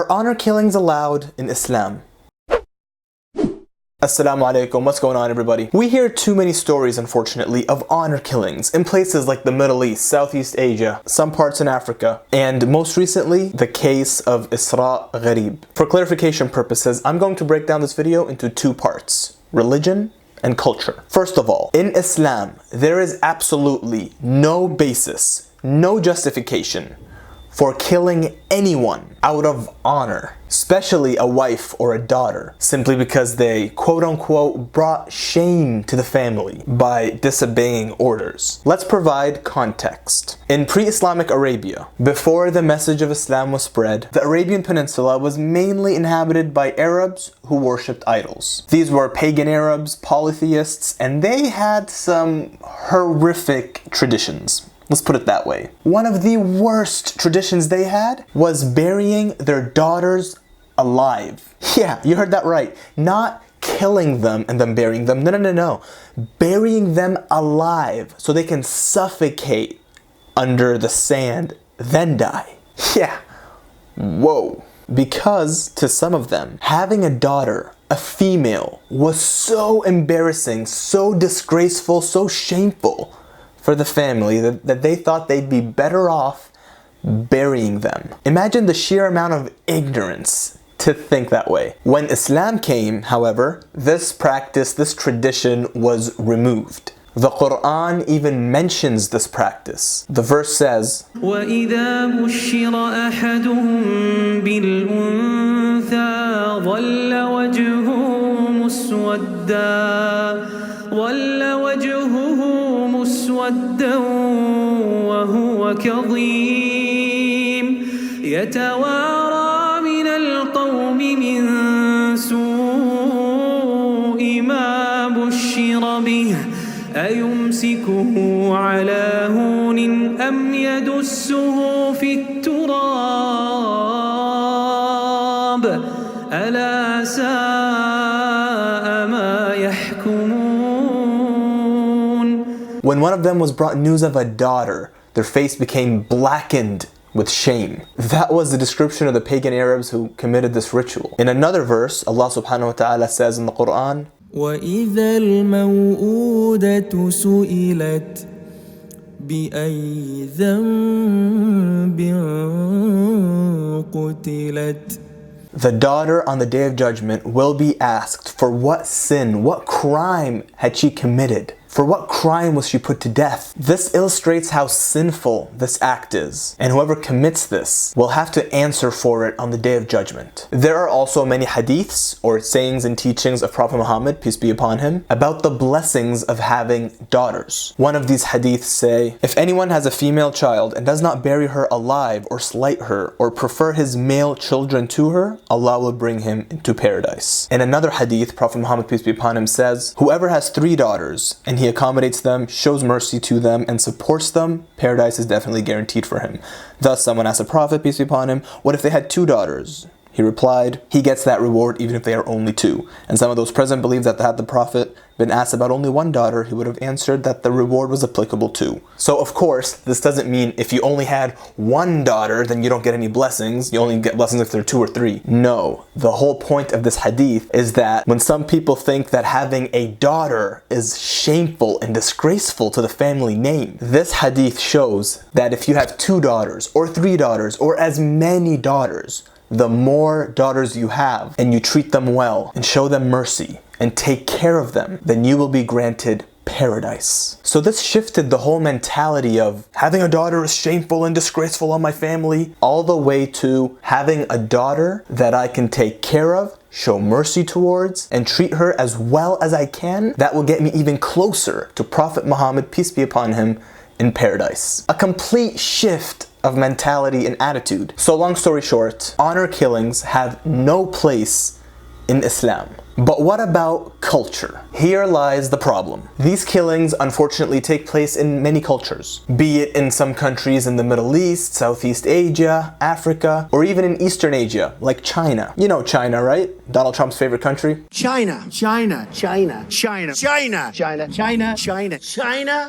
Are honor killings allowed in Islam? Assalamu alaikum, what's going on everybody? We hear too many stories, unfortunately, of honor killings in places like the Middle East, Southeast Asia, some parts in Africa, and most recently, the case of Israa Ghareeb. For clarification purposes, I'm going to break down this video into two parts: religion and culture. First of all, in Islam, there is absolutely no basis, no justification for killing anyone out of honor, especially a wife or a daughter, simply because they quote-unquote brought shame to the family by disobeying orders. Let's provide context. In pre-Islamic Arabia, before the message of Islam was spread, the Arabian Peninsula was mainly inhabited by Arabs who worshipped idols. These were pagan Arabs, polytheists, and they had some horrific traditions. Let's put it that way. One of the worst traditions they had was burying their daughters alive. Yeah, you heard that right. Not killing them and then burying them. No. Burying them alive so they can suffocate under the sand, then die. Yeah. Whoa. Because to some of them, having a daughter, a female, was so embarrassing, so disgraceful, so shameful for the family that they thought they'd be better off burying them. Imagine the sheer amount of ignorance to think that way. When Islam came, however, this practice, this tradition was removed. The Quran even mentions this practice. The verse says, وَإِذَا بُشِّرَ أَحَدُهُم بِالْأُنثَى ظَلَّ وَجْهُهُ مسودا وهو كظيم يتوارى من القوم من سوء ما بشر به أيمسكه على هون أم يدسه في التراب ألا ساء ما يحكمون. When one of them was brought news of a daughter, their face became blackened with shame. That was the description of the pagan Arabs who committed this ritual. In another verse, Allah subhanahu wa ta'ala says in the Quran, وَإِذَا الْمَوْءُودَةُ سُئِلَتْ بِأَيِّ ذَنبٍ قُتِلَتْ. The daughter on the Day of Judgment will be asked for what sin, what crime had she committed? For what crime was she put to death? This illustrates how sinful this act is, and whoever commits this will have to answer for it on the Day of Judgment. There are also many hadiths, or sayings and teachings of Prophet Muhammad, peace be upon him, about the blessings of having daughters. One of these hadiths say, if anyone has a female child and does not bury her alive or slight her or prefer his male children to her, Allah will bring him into paradise. In another hadith, Prophet Muhammad, peace be upon him, says, whoever has 3 daughters and he accommodates them, shows mercy to them, and supports them, paradise is definitely guaranteed for him. Thus, someone asked the Prophet, peace be upon him, what if they had 2 daughters? He replied, he gets that reward even if they are only 2. And some of those present believe that had the Prophet been asked about only 1 daughter, he would have answered that the reward was applicable too. So of course, this doesn't mean if you only had 1 daughter, then you don't get any blessings. You only get blessings if there are 2 or 3. No, the whole point of this hadith is that when some people think that having a daughter is shameful and disgraceful to the family name, this hadith shows that if you have 2 daughters or 3 daughters or as many daughters, the more daughters you have and you treat them well and show them mercy and take care of them, then you will be granted paradise. So this shifted the whole mentality of having a daughter is shameful and disgraceful on my family, all the way to having a daughter that I can take care of, show mercy towards, and treat her as well as I can. That will get me even closer to Prophet Muhammad, peace be upon him, in paradise. A complete shift of mentality and attitude. So long story short, honor killings have no place in Islam. But what about culture? Here lies the problem. These killings unfortunately take place in many cultures, be it in some countries in the Middle East, Southeast Asia, Africa, or even in Eastern Asia, like China. You know China, right? Donald Trump's favorite country? China.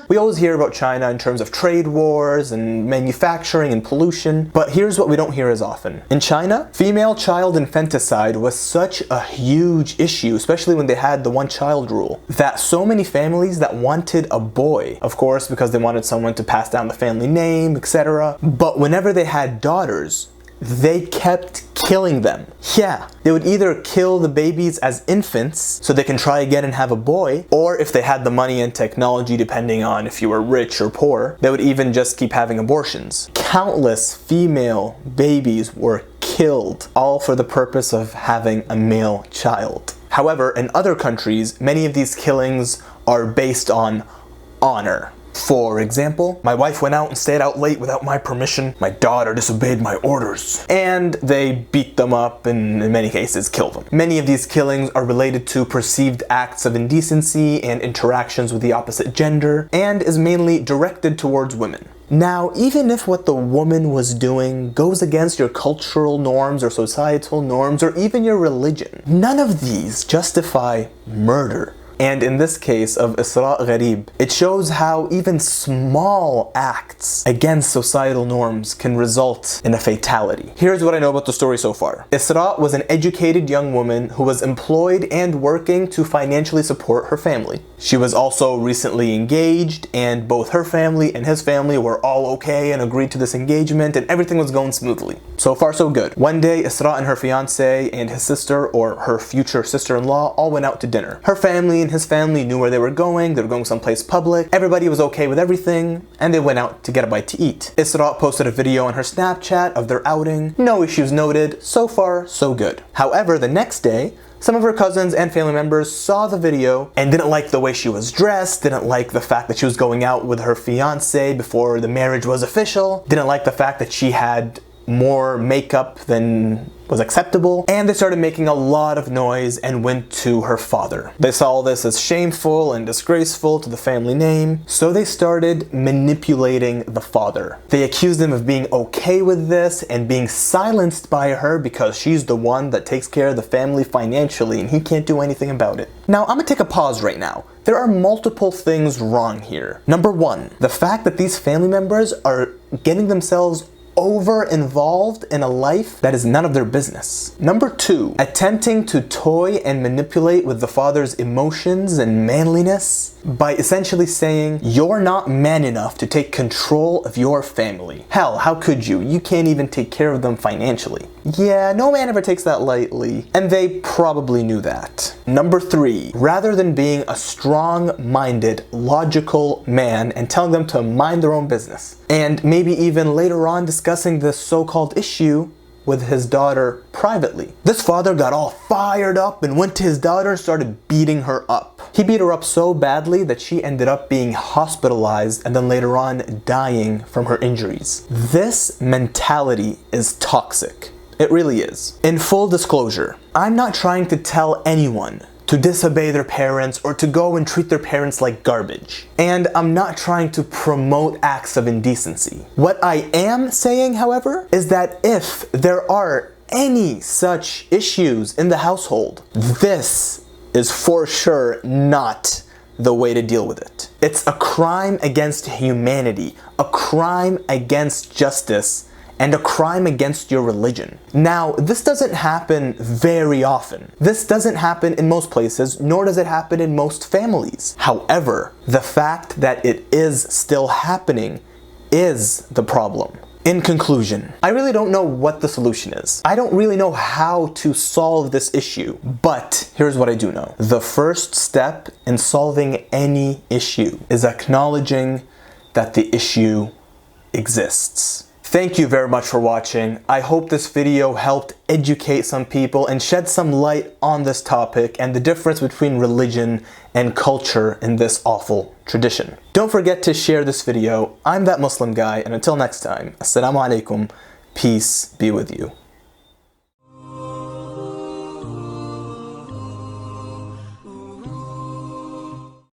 We always hear about China in terms of trade wars and manufacturing and pollution, but here's what we don't hear as often. In China, female child infanticide was such a huge issue, especially when they had the one-child rule, that so many families that wanted a boy, of course because they wanted someone to pass down the family name, etc., but whenever they had daughters, they kept killing them. Yeah, they would either kill the babies as infants so they can try again and have a boy, or if they had the money and technology, depending on if you were rich or poor, they would even just keep having abortions. Countless female babies were killed, all for the purpose of having a male child. However, in other countries, many of these killings are based on honor. For example, my wife went out and stayed out late without my permission. My daughter disobeyed my orders. And they beat them up and in many cases kill them. Many of these killings are related to perceived acts of indecency and interactions with the opposite gender, and is mainly directed towards women. Now, even if what the woman was doing goes against your cultural norms or societal norms or even your religion, none of these justify murder. And in this case of Israa Ghareeb, it shows how even small acts against societal norms can result in a fatality. Here's what I know about the story so far. Israa was an educated young woman who was employed and working to financially support her family. She was also recently engaged, and both her family and his family were all okay and agreed to this engagement, and everything was going smoothly. So far so good. One day, Israa and her fiance and his sister, or her future sister-in-law, all went out to dinner. Her family and his family knew where they were going someplace public, everybody was okay with everything, and they went out to get a bite to eat. Israa posted a video on her Snapchat of their outing, no issues noted, so far so good. However, the next day, some of her cousins and family members saw the video and didn't like the way she was dressed, didn't like the fact that she was going out with her fiance before the marriage was official, didn't like the fact that she had more makeup than was acceptable, and they started making a lot of noise and went to her father. They saw this as shameful and disgraceful to the family name, so they started manipulating the father. They accused him of being okay with this and being silenced by her because she's the one that takes care of the family financially and he can't do anything about it. Now, I'm gonna take a pause right now. There are multiple things wrong here. Number one, the fact that these family members are getting themselves over-involved in a life that is none of their business. Number two, attempting to toy and manipulate with the father's emotions and manliness by essentially saying, you're not man enough to take control of your family. Hell, how could you? You can't even take care of them financially. Yeah, no man ever takes that lightly, and they probably knew that. Number three, rather than being a strong-minded, logical man and telling them to mind their own business, and maybe even later on discussing this so-called issue with his daughter privately, this father got all fired up and went to his daughter and started beating her up. He beat her up so badly that she ended up being hospitalized and then later on dying from her injuries. This mentality is toxic. It really is. In full disclosure, I'm not trying to tell anyone to disobey their parents or to go and treat their parents like garbage. And I'm not trying to promote acts of indecency. What I am saying, however, is that if there are any such issues in the household, this is for sure not the way to deal with it. It's a crime against humanity, a crime against justice, and a crime against your religion. Now, this doesn't happen very often. This doesn't happen in most places, nor does it happen in most families. However, the fact that it is still happening is the problem. In conclusion, I really don't know what the solution is. I don't really know how to solve this issue, but here's what I do know. The first step in solving any issue is acknowledging that the issue exists. Thank you very much for watching. I hope this video helped educate some people and shed some light on this topic and the difference between religion and culture in this awful tradition. Don't forget to share this video. I'm That Muslim Guy, and until next time, Assalamu alaikum, peace be with you.